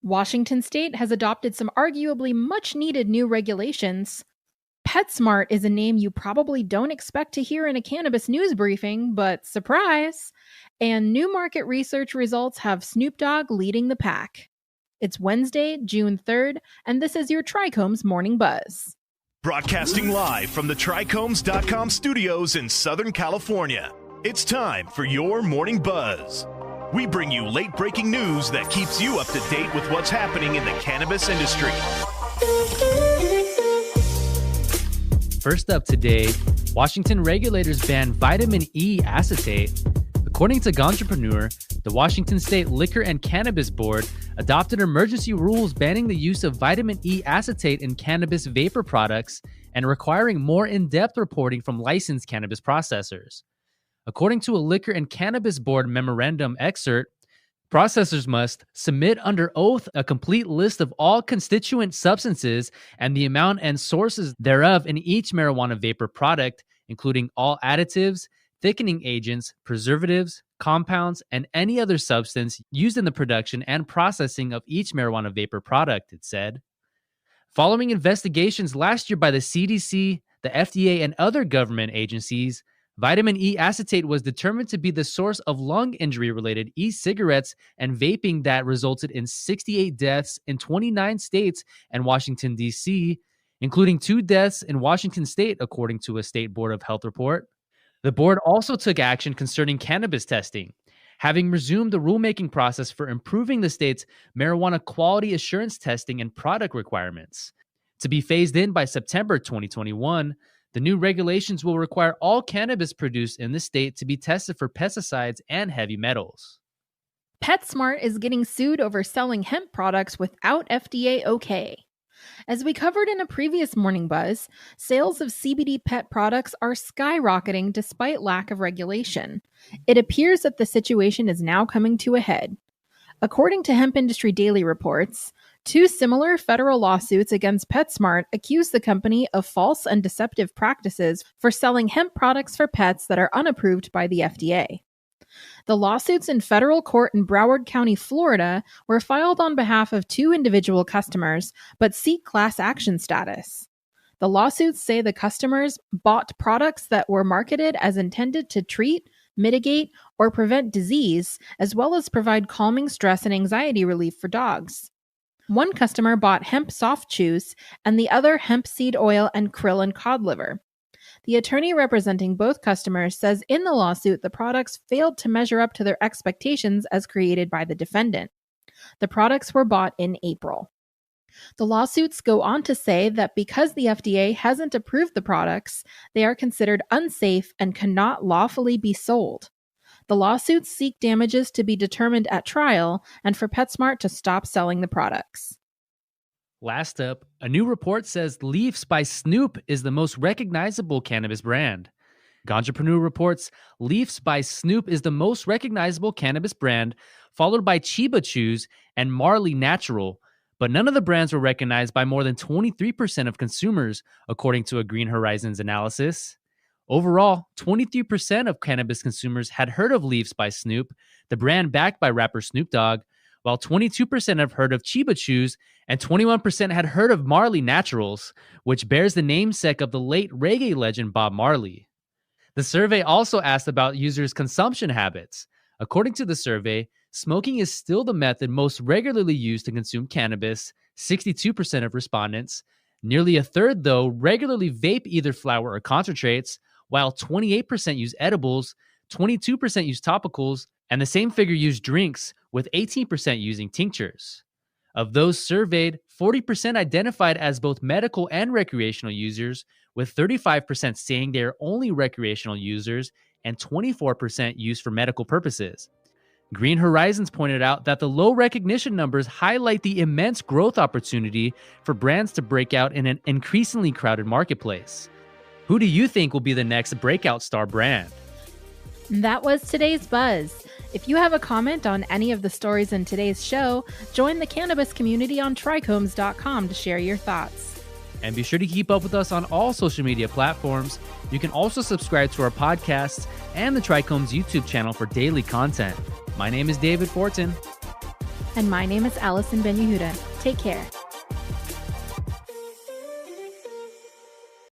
Washington state has adopted some arguably much-needed new regulations. Petsmart is a name you probably don't expect to hear in a cannabis news briefing, but surprise! And new market research results have Snoop Dogg leading the pack. It's Wednesday, June 3rd, and this is your TRICHOMES Morning Buzz. Broadcasting live from the TRICHOMES.com studios in Southern California, it's time for your Morning Buzz. We bring you late-breaking news that keeps you up to date with what's happening in the cannabis industry. First up today, Washington regulators ban vitamin E acetate. According to Ganjapreneur, the Washington State Liquor and Cannabis Board adopted emergency rules banning the use of vitamin E acetate in cannabis vapor products and requiring more in-depth reporting from licensed cannabis processors. According to a Liquor and Cannabis Board memorandum excerpt, processors must submit under oath a complete list of all constituent substances and the amount and sources thereof in each marijuana vapor product, including all additives, thickening agents, preservatives, compounds, and any other substance used in the production and processing of each marijuana vapor product, it said. Following investigations last year by the CDC, the FDA, and other government agencies, vitamin E acetate was determined to be the source of lung injury-related e-cigarettes and vaping that resulted in 68 deaths in 29 states and Washington, D.C., including 2 deaths in Washington state, according to a State Board of Health report. The board also took action concerning cannabis testing, having resumed the rulemaking process for improving the state's marijuana quality assurance testing and product requirements. To be phased in by September 2021, the new regulations will require all cannabis produced in the state to be tested for pesticides and heavy metals. Petsmart is getting sued over selling hemp products without FDA okay. As we covered in a previous Morning Buzz, sales of CBD pet products are skyrocketing despite lack of regulation. It appears that the situation is now coming to a head. According to Hemp Industry Daily reports, 2 similar federal lawsuits against Petsmart accuse the company of false and deceptive practices for selling hemp products for pets that are unapproved by the FDA. The lawsuits in federal court in Broward County, Florida, were filed on behalf of 2 individual customers, but seek class action status. The lawsuits say the customers bought products that were marketed as intended to treat, mitigate, or prevent disease, as well as provide calming stress and anxiety relief for dogs. One customer bought hemp soft chews, and the other hemp seed oil and krill and cod liver. The attorney representing both customers says in the lawsuit the products failed to measure up to their expectations as created by the defendant. The products were bought in April. The lawsuits go on to say that because the FDA hasn't approved the products, they are considered unsafe and cannot lawfully be sold. The lawsuits seek damages to be determined at trial and for Petsmart to stop selling the products. Last up, a new report says Leafs by Snoop is the most recognizable cannabis brand. Ganjapreneur reports Leafs by Snoop is the most recognizable cannabis brand, followed by Chiba Chews and Marley Natural, but none of the brands were recognized by more than 23% of consumers, according to a Green Horizons analysis. Overall, 23% of cannabis consumers had heard of Leafs by Snoop, the brand backed by rapper Snoop Dogg, while 22% have heard of Chiba Chews and 21% had heard of Marley Naturals, which bears the namesake of the late reggae legend Bob Marley. The survey also asked about users' consumption habits. According to the survey, smoking is still the method most regularly used to consume cannabis, 62% of respondents. Nearly a third, though, regularly vape either flower or concentrates, while 28% use edibles, 22% use topicals, and the same figure used drinks, with 18% using tinctures. Of those surveyed, 40% identified as both medical and recreational users, with 35% saying they are only recreational users and 24% used for medical purposes. Green Horizons pointed out that the low recognition numbers highlight the immense growth opportunity for brands to break out in an increasingly crowded marketplace. Who do you think will be the next breakout star brand? That was today's Buzz. If you have a comment on any of the stories in today's show, join the cannabis community on trichomes.com to share your thoughts. And be sure to keep up with us on all social media platforms. You can also subscribe to our podcasts and the Trichomes YouTube channel for daily content. My name is David Fortin. And my name is Allison Ben Yehuda. Take care.